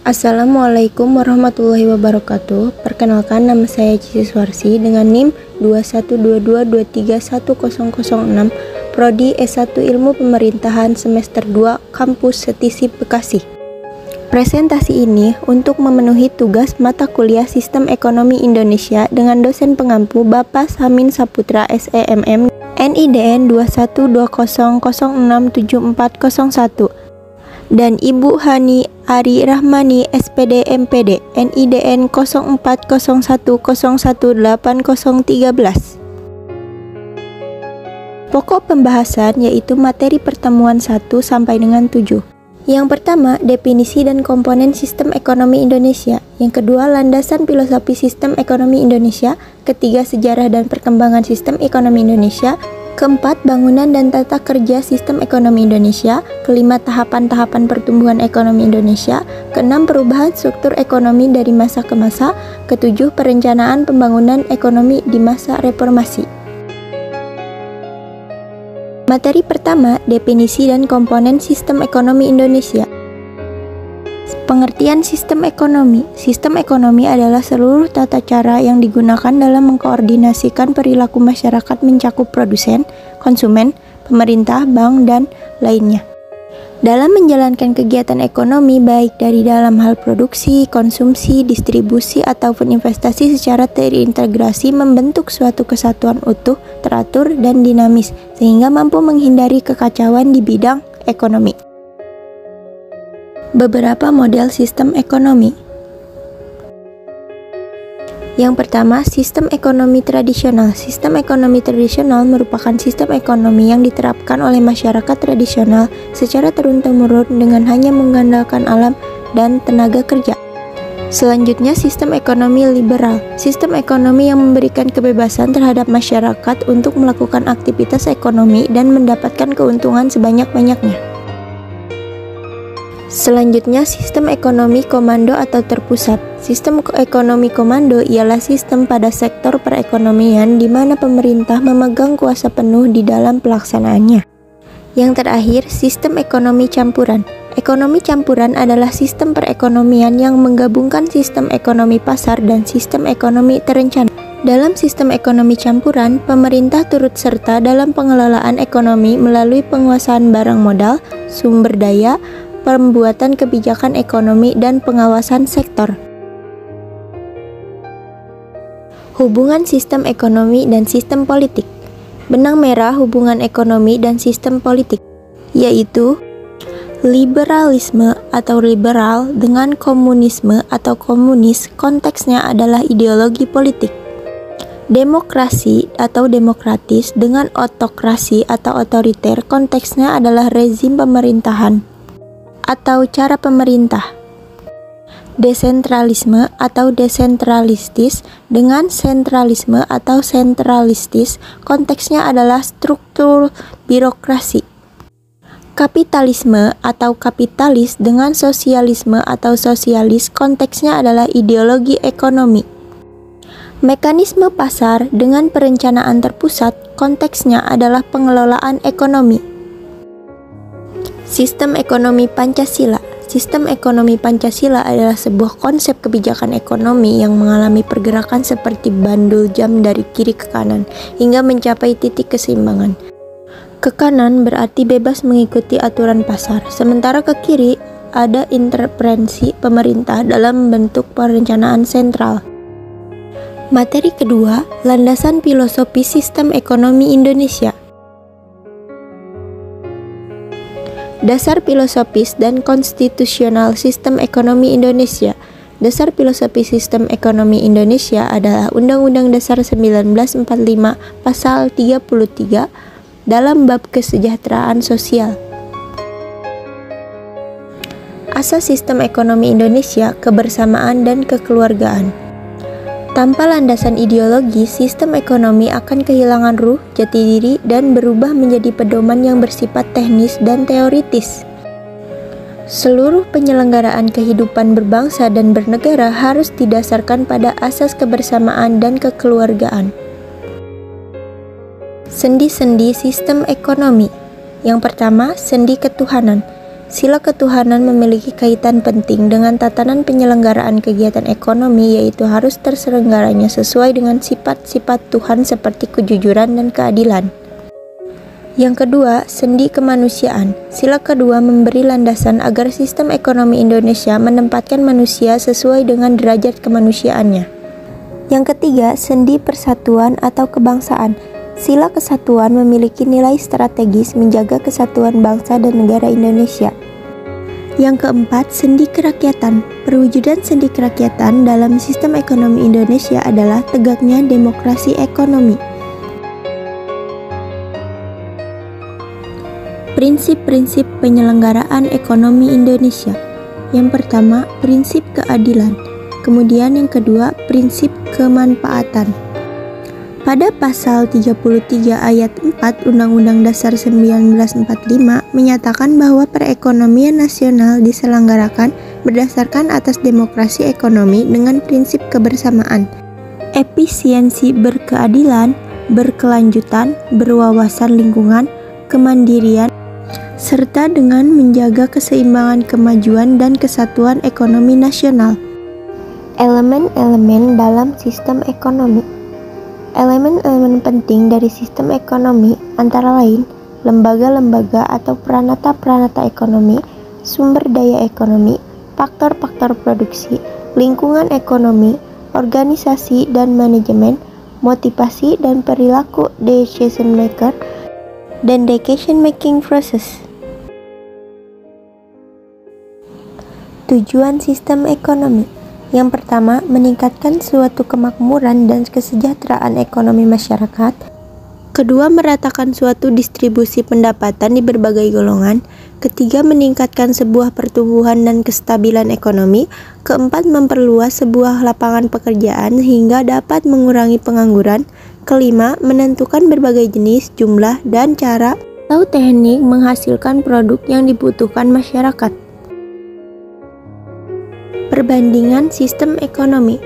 Assalamualaikum warahmatullahi wabarakatuh. Perkenalkan, nama saya Cici Suarsi dengan NIM 2122231006, Prodi S1 Ilmu Pemerintahan semester 2, Kampus Setisi Bekasi. Presentasi ini untuk memenuhi tugas mata kuliah Sistem Ekonomi Indonesia dengan dosen pengampu Bapak Samin Saputra SEMM, NIDN 2120067401, dan Ibu Hani Ari Rahmani SPD MPD NIDN 0401011813. Pokok pembahasan yaitu materi pertemuan 1 sampai dengan 7. Yang pertama, definisi dan komponen sistem ekonomi Indonesia. Yang kedua, landasan filosofi sistem ekonomi Indonesia. Ketiga, sejarah dan perkembangan sistem ekonomi Indonesia. Keempat, bangunan dan tata kerja sistem ekonomi Indonesia. Kelima, tahapan-tahapan pertumbuhan ekonomi Indonesia. Keenam, perubahan struktur ekonomi dari masa ke masa. Ketujuh, perencanaan pembangunan ekonomi di masa reformasi. Materi pertama, definisi dan komponen sistem ekonomi Indonesia. Pengertian sistem ekonomi. Sistem ekonomi adalah seluruh tata cara yang digunakan dalam mengkoordinasikan perilaku masyarakat mencakup produsen, konsumen, pemerintah, bank, dan lainnya. Dalam menjalankan kegiatan ekonomi baik dari dalam hal produksi, konsumsi, distribusi, ataupun investasi secara terintegrasi membentuk suatu kesatuan utuh, teratur, dan dinamis, sehingga mampu menghindari kekacauan di bidang ekonomi. Beberapa model sistem ekonomi. Yang pertama, sistem ekonomi tradisional. Sistem ekonomi tradisional merupakan sistem ekonomi yang diterapkan oleh masyarakat tradisional secara turun-temurun dengan hanya mengandalkan alam dan tenaga kerja. Selanjutnya, sistem ekonomi liberal. Sistem ekonomi yang memberikan kebebasan terhadap masyarakat untuk melakukan aktivitas ekonomi dan mendapatkan keuntungan sebanyak-banyaknya. Selanjutnya, sistem ekonomi komando atau terpusat. Sistem ekonomi komando ialah sistem pada sektor perekonomian di mana pemerintah memegang kuasa penuh di dalam pelaksanaannya. Yang terakhir, sistem ekonomi campuran. Ekonomi campuran adalah sistem perekonomian yang menggabungkan sistem ekonomi pasar dan sistem ekonomi terencana. Dalam sistem ekonomi campuran, pemerintah turut serta dalam pengelolaan ekonomi melalui penguasaan barang modal, sumber daya, pembuatan kebijakan ekonomi, dan pengawasan sektor. Hubungan sistem ekonomi dan sistem politik. Benang merah hubungan ekonomi dan sistem politik, yaitu liberalisme atau liberal dengan komunisme atau komunis, konteksnya adalah ideologi politik. Demokrasi atau demokratis dengan otokrasi atau otoriter, konteksnya adalah rezim pemerintahan atau cara pemerintah. Desentralisme atau desentralistis dengan sentralisme atau sentralistis, konteksnya adalah struktur birokrasi. Kapitalisme atau kapitalis dengan sosialisme atau sosialis, konteksnya adalah ideologi ekonomi. Mekanisme pasar dengan perencanaan terpusat, konteksnya adalah pengelolaan ekonomi. Sistem ekonomi Pancasila. Sistem ekonomi Pancasila adalah sebuah konsep kebijakan ekonomi yang mengalami pergerakan seperti bandul jam dari kiri ke kanan hingga mencapai titik keseimbangan. Ke kanan berarti bebas mengikuti aturan pasar, sementara ke kiri ada intervensi pemerintah dalam bentuk perencanaan sentral. Materi kedua, landasan filosofi sistem ekonomi Indonesia. Dasar filosofis dan konstitusional sistem ekonomi Indonesia. Dasar filosofi sistem ekonomi Indonesia adalah Undang-Undang Dasar 1945 Pasal 33 dalam bab kesejahteraan sosial. Asas sistem ekonomi Indonesia, kebersamaan dan kekeluargaan. Tanpa landasan ideologi, sistem ekonomi akan kehilangan ruh, jati diri, dan berubah menjadi pedoman yang bersifat teknis dan teoritis. Seluruh penyelenggaraan kehidupan berbangsa dan bernegara harus didasarkan pada asas kebersamaan dan kekeluargaan. Sendi-sendi sistem ekonomi. Yang pertama, sendi ketuhanan. Sila ketuhanan memiliki kaitan penting dengan tatanan penyelenggaraan kegiatan ekonomi, yaitu harus terselenggaranya sesuai dengan sifat-sifat Tuhan seperti kejujuran dan keadilan. Yang kedua, sendi kemanusiaan. Sila kedua memberi landasan agar sistem ekonomi Indonesia menempatkan manusia sesuai dengan derajat kemanusiaannya. Yang ketiga, sendi persatuan atau kebangsaan. Sila kesatuan memiliki nilai strategis menjaga kesatuan bangsa dan negara Indonesia. Yang keempat, sendi kerakyatan. Perwujudan sendi kerakyatan dalam sistem ekonomi Indonesia adalah tegaknya demokrasi ekonomi. Prinsip-prinsip penyelenggaraan ekonomi Indonesia. Yang pertama, prinsip keadilan. Kemudian yang kedua, prinsip kemanfaatan. Pada pasal 33 ayat 4 Undang-Undang Dasar 1945 menyatakan bahwa perekonomian nasional diselenggarakan berdasarkan atas demokrasi ekonomi dengan prinsip kebersamaan, efisiensi berkeadilan, berkelanjutan, berwawasan lingkungan, kemandirian, serta dengan menjaga keseimbangan kemajuan dan kesatuan ekonomi nasional. Elemen-elemen dalam sistem ekonomi. Elemen-elemen penting dari sistem ekonomi antara lain lembaga-lembaga atau peranata-peranata ekonomi, sumber daya ekonomi, faktor-faktor produksi, lingkungan ekonomi, organisasi dan manajemen, motivasi dan perilaku decision maker, dan decision making process. Tujuan sistem ekonomi. Yang pertama, meningkatkan suatu kemakmuran dan kesejahteraan ekonomi masyarakat. Kedua, meratakan suatu distribusi pendapatan di berbagai golongan. Ketiga, meningkatkan sebuah pertumbuhan dan kestabilan ekonomi. Keempat, memperluas sebuah lapangan pekerjaan sehingga dapat mengurangi pengangguran. Kelima, menentukan berbagai jenis, jumlah, dan cara atau teknik menghasilkan produk yang dibutuhkan masyarakat. Perbandingan sistem ekonomi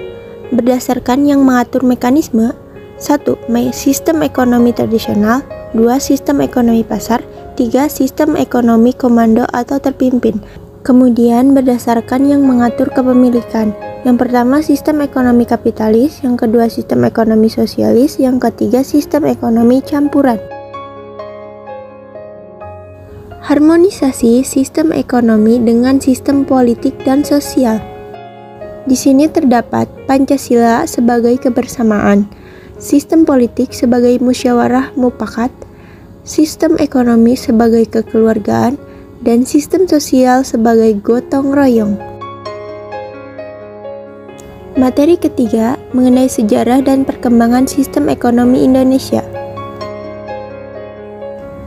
berdasarkan yang mengatur mekanisme. 1. Sistem ekonomi tradisional. 2. Sistem ekonomi pasar. 3. Sistem ekonomi komando atau terpimpin. Kemudian berdasarkan yang mengatur kepemilikan. Yang pertama, sistem ekonomi kapitalis. Yang kedua, sistem ekonomi sosialis. Yang ketiga, sistem ekonomi campuran. Harmonisasi sistem ekonomi dengan sistem politik dan sosial. Di sini terdapat Pancasila sebagai kebersamaan, sistem politik sebagai musyawarah mufakat, sistem ekonomi sebagai kekeluargaan, dan sistem sosial sebagai gotong royong. Materi ketiga mengenai sejarah dan perkembangan sistem ekonomi Indonesia.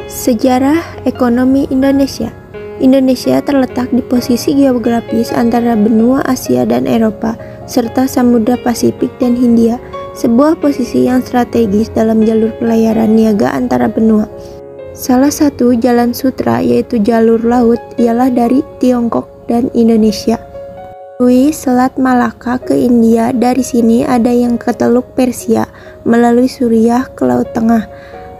Sejarah ekonomi Indonesia. Indonesia terletak di posisi geografis antara benua Asia dan Eropa, serta Samudra Pasifik dan Hindia, sebuah posisi yang strategis dalam jalur pelayaran niaga antara benua. Salah satu jalan sutra, yaitu jalur laut, ialah dari Tiongkok dan Indonesia melalui Selat Malaka ke India. Dari sini ada yang ke Teluk Persia melalui Suriah ke Laut Tengah,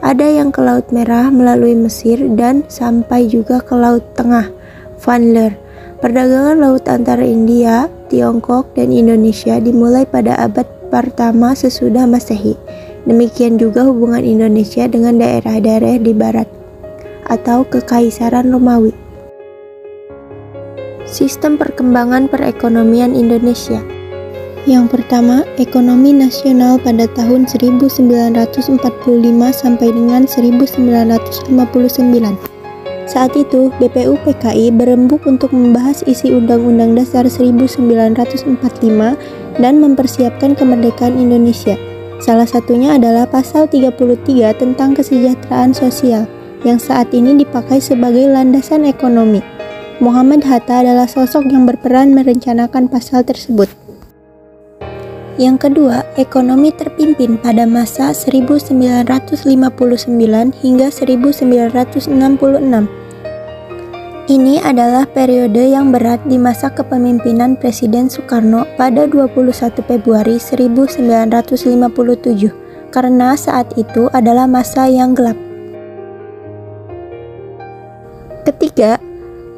ada yang ke Laut Merah melalui Mesir, dan sampai juga ke Laut Tengah, Van Leer. Perdagangan laut antara India, Tiongkok, dan Indonesia dimulai pada abad pertama sesudah Masehi. Demikian juga hubungan Indonesia dengan daerah-daerah di barat atau Kekaisaran Romawi. Sistem perkembangan perekonomian Indonesia. Yang pertama, ekonomi nasional pada tahun 1945 sampai dengan 1959. Saat itu, BPUPKI berembuk untuk membahas isi Undang-Undang Dasar 1945 dan mempersiapkan kemerdekaan Indonesia. Salah satunya adalah pasal 33 tentang kesejahteraan sosial, yang saat ini dipakai sebagai landasan ekonomi. Muhammad Hatta adalah sosok yang berperan merencanakan pasal tersebut. Yang kedua, ekonomi terpimpin pada masa 1959 hingga 1966. Ini adalah periode yang berat di masa kepemimpinan Presiden Soekarno pada 21 Februari 1957, karena saat itu adalah masa yang gelap. Ketiga,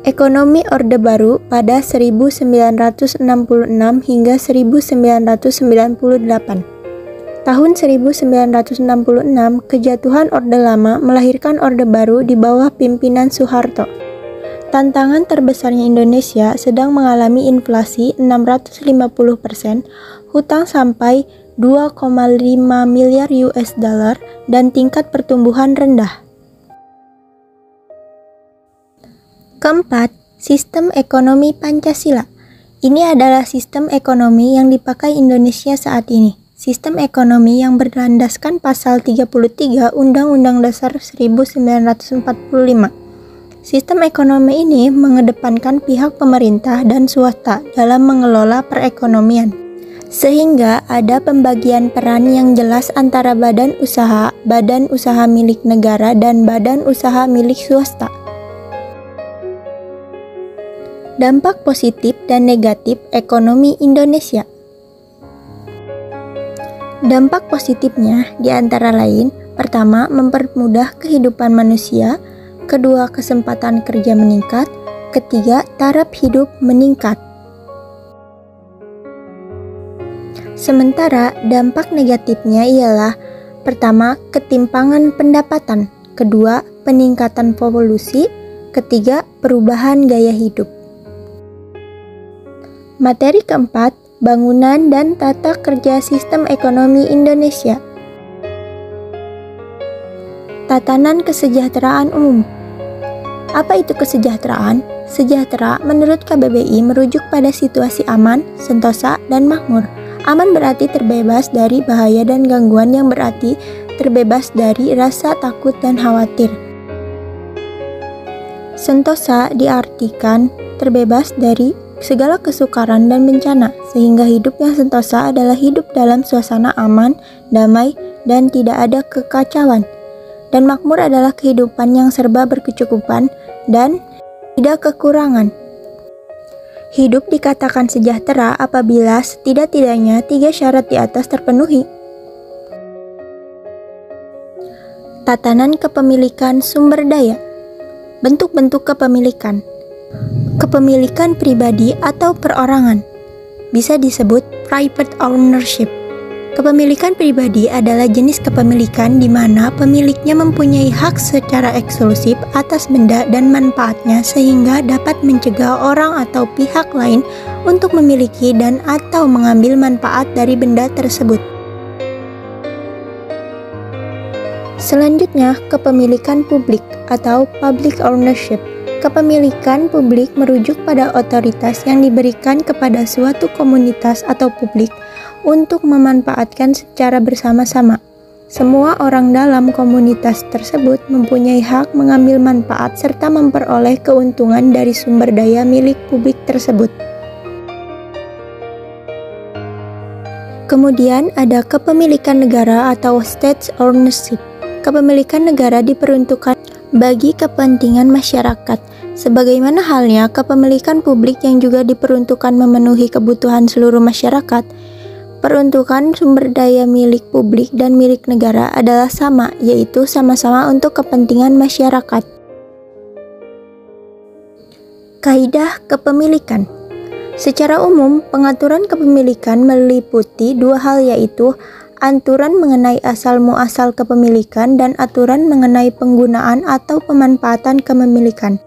Ekonomi Orde Baru pada 1966 hingga 1998. Tahun 1966, kejatuhan Orde Lama melahirkan Orde Baru di bawah pimpinan Soeharto. Tantangan terbesarnya Indonesia sedang mengalami inflasi 650%, hutang sampai 2,5 miliar US dollar, dan tingkat pertumbuhan rendah. Keempat, sistem ekonomi Pancasila. Ini adalah sistem ekonomi yang dipakai Indonesia saat ini. Sistem ekonomi yang berlandaskan pasal 33 Undang-Undang Dasar 1945. Sistem ekonomi ini mengedepankan pihak pemerintah dan swasta dalam mengelola perekonomian, sehingga ada pembagian peran yang jelas antara badan usaha milik negara, dan badan usaha milik swasta. Dampak positif dan negatif ekonomi Indonesia. Dampak positifnya diantara lain, pertama, mempermudah kehidupan manusia, kedua, kesempatan kerja meningkat, ketiga, taraf hidup meningkat. Sementara dampak negatifnya ialah, pertama, ketimpangan pendapatan, kedua, peningkatan polusi, ketiga, perubahan gaya hidup. Materi keempat, bangunan dan tata kerja sistem ekonomi Indonesia. Tatanan kesejahteraan umum. Apa itu kesejahteraan? Sejahtera menurut KBBI merujuk pada situasi aman, sentosa, dan makmur. Aman berarti terbebas dari bahaya dan gangguan, yang berarti terbebas dari rasa takut dan khawatir. Sentosa diartikan terbebas dari segala kesukaran dan bencana, sehingga hidup yang sentosa adalah hidup dalam suasana aman, damai, dan tidak ada kekacauan. Dan makmur adalah kehidupan yang serba berkecukupan dan tidak kekurangan. Hidup dikatakan sejahtera apabila setidak-tidaknya 3 syarat di atas terpenuhi. Tatanan kepemilikan sumber daya. Bentuk-bentuk kepemilikan. Kepemilikan pribadi atau perorangan, bisa disebut private ownership. Kepemilikan pribadi adalah jenis kepemilikan di mana pemiliknya mempunyai hak secara eksklusif atas benda dan manfaatnya, sehingga dapat mencegah orang atau pihak lain untuk memiliki dan atau mengambil manfaat dari benda tersebut. Selanjutnya, kepemilikan publik atau public ownership. Kepemilikan publik merujuk pada otoritas yang diberikan kepada suatu komunitas atau publik untuk memanfaatkan secara bersama-sama. Semua orang dalam komunitas tersebut mempunyai hak mengambil manfaat serta memperoleh keuntungan dari sumber daya milik publik tersebut. Kemudian ada kepemilikan negara atau state ownership. Kepemilikan negara diperuntukkan bagi kepentingan masyarakat, sebagaimana halnya kepemilikan publik yang juga diperuntukkan memenuhi kebutuhan seluruh masyarakat. Peruntukan sumber daya milik publik dan milik negara adalah sama, yaitu sama-sama untuk kepentingan masyarakat. Kaidah kepemilikan. Secara umum, pengaturan kepemilikan meliputi 2 hal, yaitu aturan mengenai asal-muasal kepemilikan dan aturan mengenai penggunaan atau pemanfaatan kepemilikan.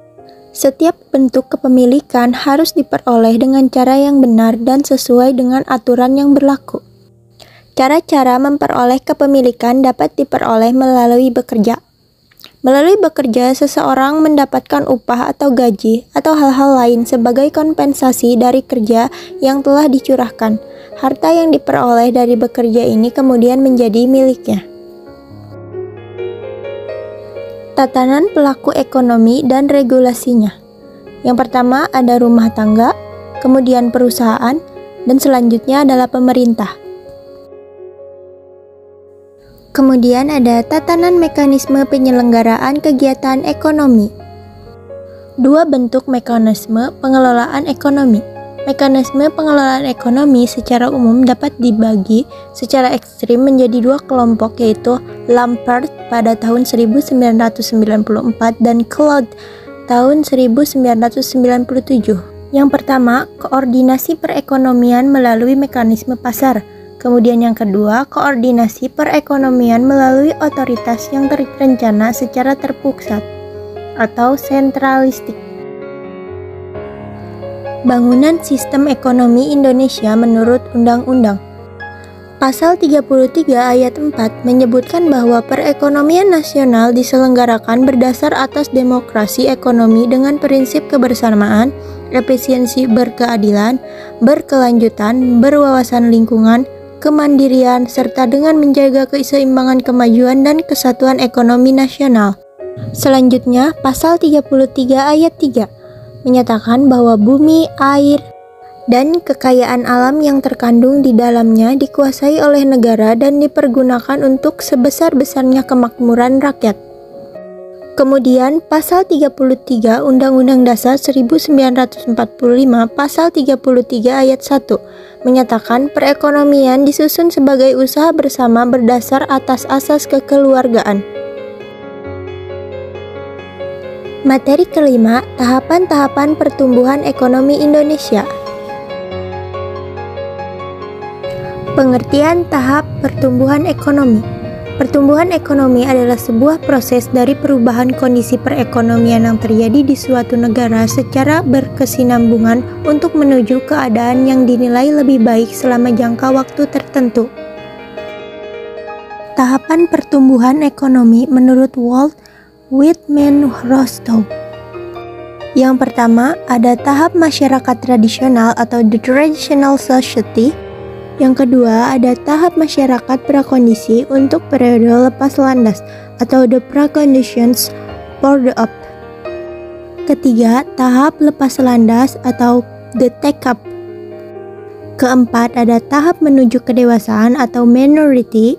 Setiap bentuk kepemilikan harus diperoleh dengan cara yang benar dan sesuai dengan aturan yang berlaku. Cara-cara memperoleh kepemilikan dapat diperoleh melalui bekerja. Melalui bekerja, seseorang mendapatkan upah atau gaji atau hal-hal lain sebagai kompensasi dari kerja yang telah dicurahkan. Harta yang diperoleh dari bekerja ini kemudian menjadi miliknya. Tatanan pelaku ekonomi dan regulasinya. Yang pertama ada rumah tangga, kemudian perusahaan, dan selanjutnya adalah pemerintah. Kemudian ada tatanan mekanisme penyelenggaraan kegiatan ekonomi. 2 bentuk mekanisme pengelolaan ekonomi. Mekanisme pengelolaan ekonomi secara umum dapat dibagi secara ekstrim menjadi 2 kelompok, yaitu Lampert pada tahun 1994 dan Claude tahun 1997. Yang pertama, koordinasi perekonomian melalui mekanisme pasar. Kemudian yang kedua, koordinasi perekonomian melalui otoritas yang terencana secara terpusat atau sentralistik. Bangunan sistem ekonomi Indonesia menurut Undang-Undang. Pasal 33 ayat 4 menyebutkan bahwa perekonomian nasional diselenggarakan berdasar atas demokrasi ekonomi dengan prinsip kebersamaan, efisiensi berkeadilan, berkelanjutan, berwawasan lingkungan, kemandirian, serta dengan menjaga keseimbangan kemajuan dan kesatuan ekonomi nasional. Selanjutnya, pasal 33 ayat 3 menyatakan bahwa bumi, air, dan kekayaan alam yang terkandung di dalamnya dikuasai oleh negara dan dipergunakan untuk sebesar-besarnya kemakmuran rakyat. Kemudian, pasal 33 Undang-Undang Dasar 1945 pasal 33 ayat 1 menyatakan perekonomian disusun sebagai usaha bersama berdasar atas asas kekeluargaan. Materi kelima, tahapan-tahapan pertumbuhan ekonomi Indonesia. Pengertian tahap pertumbuhan ekonomi. Pertumbuhan ekonomi adalah sebuah proses dari perubahan kondisi perekonomian yang terjadi di suatu negara secara berkesinambungan untuk menuju keadaan yang dinilai lebih baik selama jangka waktu tertentu. Tahapan pertumbuhan ekonomi menurut Walt Whitman Rostow. Yang pertama, ada tahap masyarakat tradisional atau the traditional society. Yang kedua, ada tahap masyarakat prakondisi untuk periode lepas landas atau the preconditions for the up. Ketiga, tahap lepas landas atau the take-up. Keempat, ada tahap menuju kedewasaan atau minority.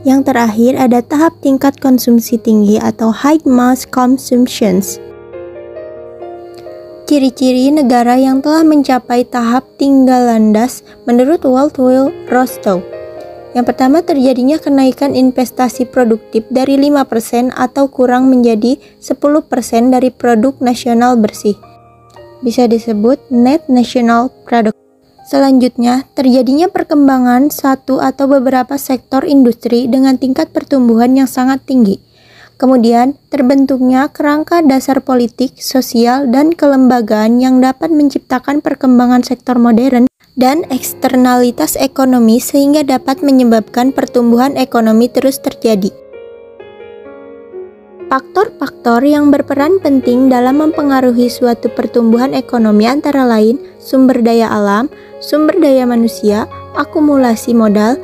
Yang terakhir, ada tahap tingkat konsumsi tinggi atau high mass consumptions. Ciri-ciri negara yang telah mencapai tahap tinggal landas menurut Walt Will Rostow. Yang pertama, terjadinya kenaikan investasi produktif dari 5% atau kurang menjadi 10% dari produk nasional bersih. Bisa disebut net national product. Selanjutnya, terjadinya perkembangan satu atau beberapa sektor industri dengan tingkat pertumbuhan yang sangat tinggi. Kemudian, terbentuknya kerangka dasar politik, sosial, dan kelembagaan yang dapat menciptakan perkembangan sektor modern dan eksternalitas ekonomi sehingga dapat menyebabkan pertumbuhan ekonomi terus terjadi. Faktor-faktor yang berperan penting dalam mempengaruhi suatu pertumbuhan ekonomi antara lain sumber daya alam, sumber daya manusia, akumulasi modal,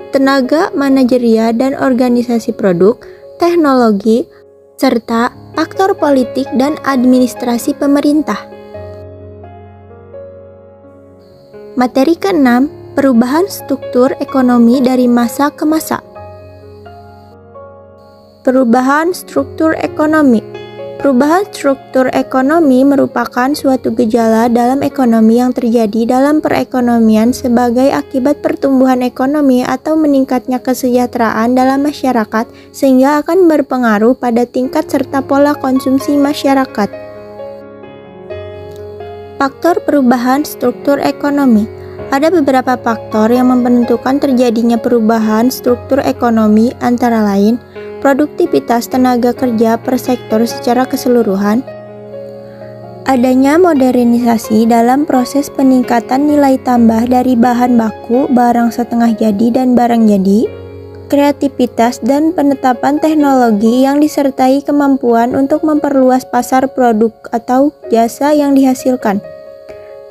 tenaga manajerial dan organisasi produk, teknologi, serta faktor politik dan administrasi pemerintah. Materi ke-6, perubahan struktur ekonomi dari masa ke masa. Perubahan struktur ekonomi. Perubahan struktur ekonomi merupakan suatu gejala dalam ekonomi yang terjadi dalam perekonomian sebagai akibat pertumbuhan ekonomi atau meningkatnya kesejahteraan dalam masyarakat sehingga akan berpengaruh pada tingkat serta pola konsumsi masyarakat. Faktor perubahan struktur ekonomi. Ada beberapa faktor yang menentukan terjadinya perubahan struktur ekonomi antara lain produktivitas tenaga kerja per sektor secara keseluruhan, adanya modernisasi dalam proses peningkatan nilai tambah dari bahan baku, barang setengah jadi, dan barang jadi, kreativitas dan penetapan teknologi yang disertai kemampuan untuk memperluas pasar produk atau jasa yang dihasilkan.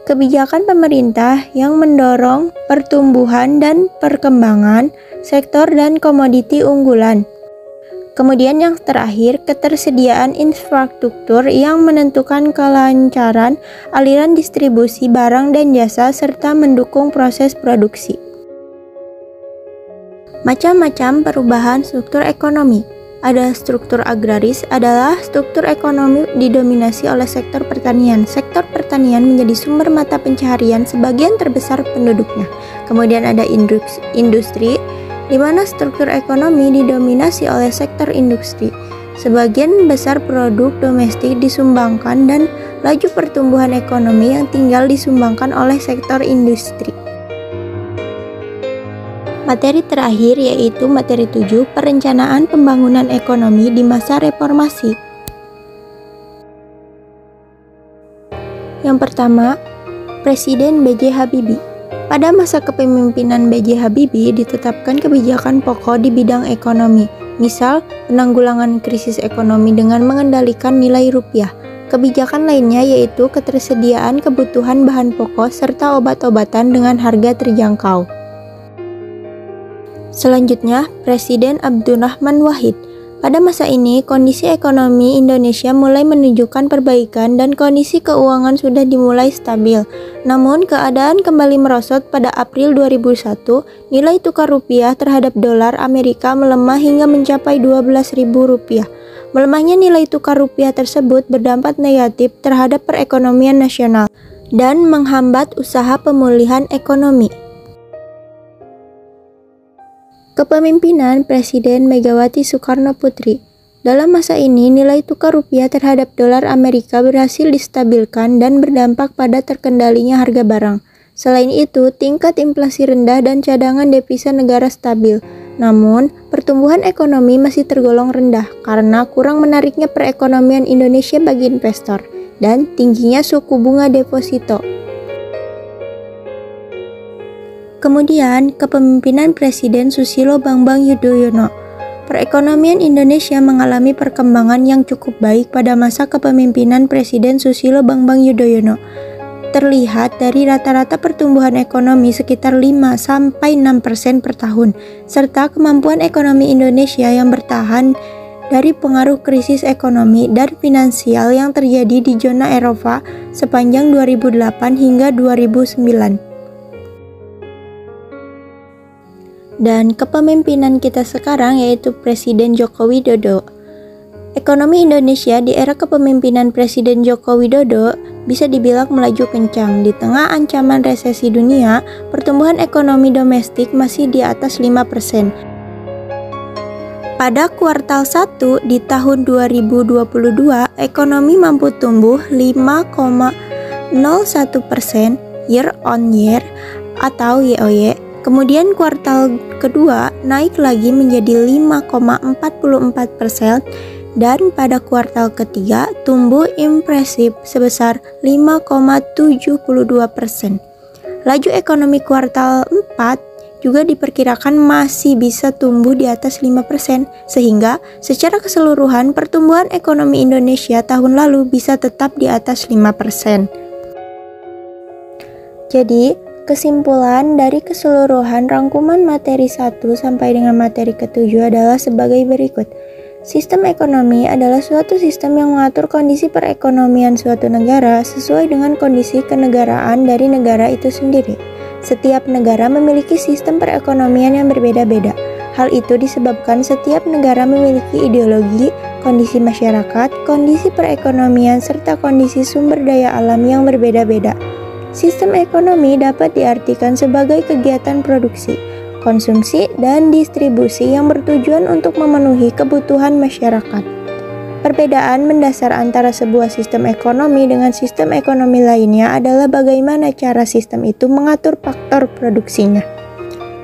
Kebijakan pemerintah yang mendorong pertumbuhan dan perkembangan sektor dan komoditi unggulan. Kemudian yang terakhir, ketersediaan infrastruktur yang menentukan kelancaran aliran distribusi barang dan jasa serta mendukung proses produksi. Macam-macam perubahan struktur ekonomi. Ada struktur agraris adalah struktur ekonomi didominasi oleh sektor pertanian. Sektor pertanian menjadi sumber mata pencaharian sebagian terbesar penduduknya. Kemudian ada industri, di mana struktur ekonomi didominasi oleh sektor industri. Sebagian besar produk domestik disumbangkan dan laju pertumbuhan ekonomi yang tinggal disumbangkan oleh sektor industri. Materi terakhir yaitu materi 7, perencanaan pembangunan ekonomi di masa reformasi. Yang pertama, Presiden B.J. Habibie. Pada masa kepemimpinan B.J. Habibie ditetapkan kebijakan pokok di bidang ekonomi, misal penanggulangan krisis ekonomi dengan mengendalikan nilai rupiah. Kebijakan lainnya yaitu ketersediaan kebutuhan bahan pokok serta obat-obatan dengan harga terjangkau. Selanjutnya, Presiden Abdurrahman Wahid. Pada masa ini, kondisi ekonomi Indonesia mulai menunjukkan perbaikan dan kondisi keuangan sudah dimulai stabil. Namun, keadaan kembali merosot pada April 2001, nilai tukar rupiah terhadap dolar Amerika melemah hingga mencapai Rp12.000. Melemahnya nilai tukar rupiah tersebut berdampak negatif terhadap perekonomian nasional dan menghambat usaha pemulihan ekonomi. Kepemimpinan Presiden Megawati Soekarno Putri. Dalam masa ini, nilai tukar rupiah terhadap dolar Amerika berhasil distabilkan dan berdampak pada terkendalinya harga barang. Selain itu, tingkat inflasi rendah dan cadangan devisa negara stabil. Namun, pertumbuhan ekonomi masih tergolong rendah karena kurang menariknya perekonomian Indonesia bagi investor dan tingginya suku bunga deposito. Kemudian, kepemimpinan Presiden Susilo Bambang Yudhoyono. Perekonomian Indonesia mengalami perkembangan yang cukup baik pada masa kepemimpinan Presiden Susilo Bambang Yudhoyono. Terlihat dari rata-rata pertumbuhan ekonomi sekitar 5-6% per tahun, serta kemampuan ekonomi Indonesia yang bertahan dari pengaruh krisis ekonomi dan finansial yang terjadi di zona Eropa sepanjang 2008 hingga 2009. Dan kepemimpinan kita sekarang yaitu Presiden Joko Widodo. Ekonomi Indonesia di era kepemimpinan Presiden Joko Widodo bisa dibilang melaju kencang. Di tengah ancaman resesi dunia, pertumbuhan ekonomi domestik masih di atas 5%. Pada kuartal 1 di tahun 2022, ekonomi mampu tumbuh 5,01% year on year atau YOY. Kemudian kuartal kedua naik lagi menjadi 5,44% dan pada kuartal ketiga tumbuh impresif sebesar 5,72%. Laju ekonomi kuartal 4 juga diperkirakan masih bisa tumbuh di atas 5%, sehingga secara keseluruhan pertumbuhan ekonomi Indonesia tahun lalu bisa tetap di atas 5%. Jadi, kesimpulan dari keseluruhan rangkuman materi 1 sampai dengan materi ke-7 adalah sebagai berikut. Sistem ekonomi adalah suatu sistem yang mengatur kondisi perekonomian suatu negara sesuai dengan kondisi kenegaraan dari negara itu sendiri. Setiap negara memiliki sistem perekonomian yang berbeda-beda. Hal itu disebabkan setiap negara memiliki ideologi, kondisi masyarakat, kondisi perekonomian, serta kondisi sumber daya alam yang berbeda-beda. Sistem ekonomi dapat diartikan sebagai kegiatan produksi, konsumsi, dan distribusi yang bertujuan untuk memenuhi kebutuhan masyarakat. Perbedaan mendasar antara sebuah sistem ekonomi dengan sistem ekonomi lainnya adalah bagaimana cara sistem itu mengatur faktor produksinya.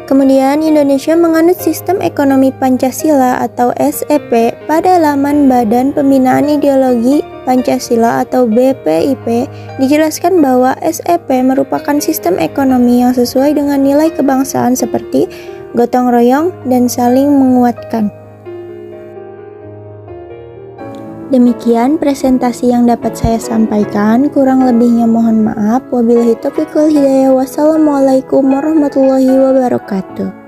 Kemudian, Indonesia menganut sistem ekonomi Pancasila atau SEP pada laman Badan Pembinaan Ideologi Pancasila atau BPIP dijelaskan bahwa SEP merupakan sistem ekonomi yang sesuai dengan nilai kebangsaan seperti gotong royong dan saling menguatkan. Demikian presentasi yang dapat saya sampaikan, kurang lebihnya mohon maaf. Wabillahi taufiq wal hidayah. Wassalamualaikum warahmatullahi wabarakatuh.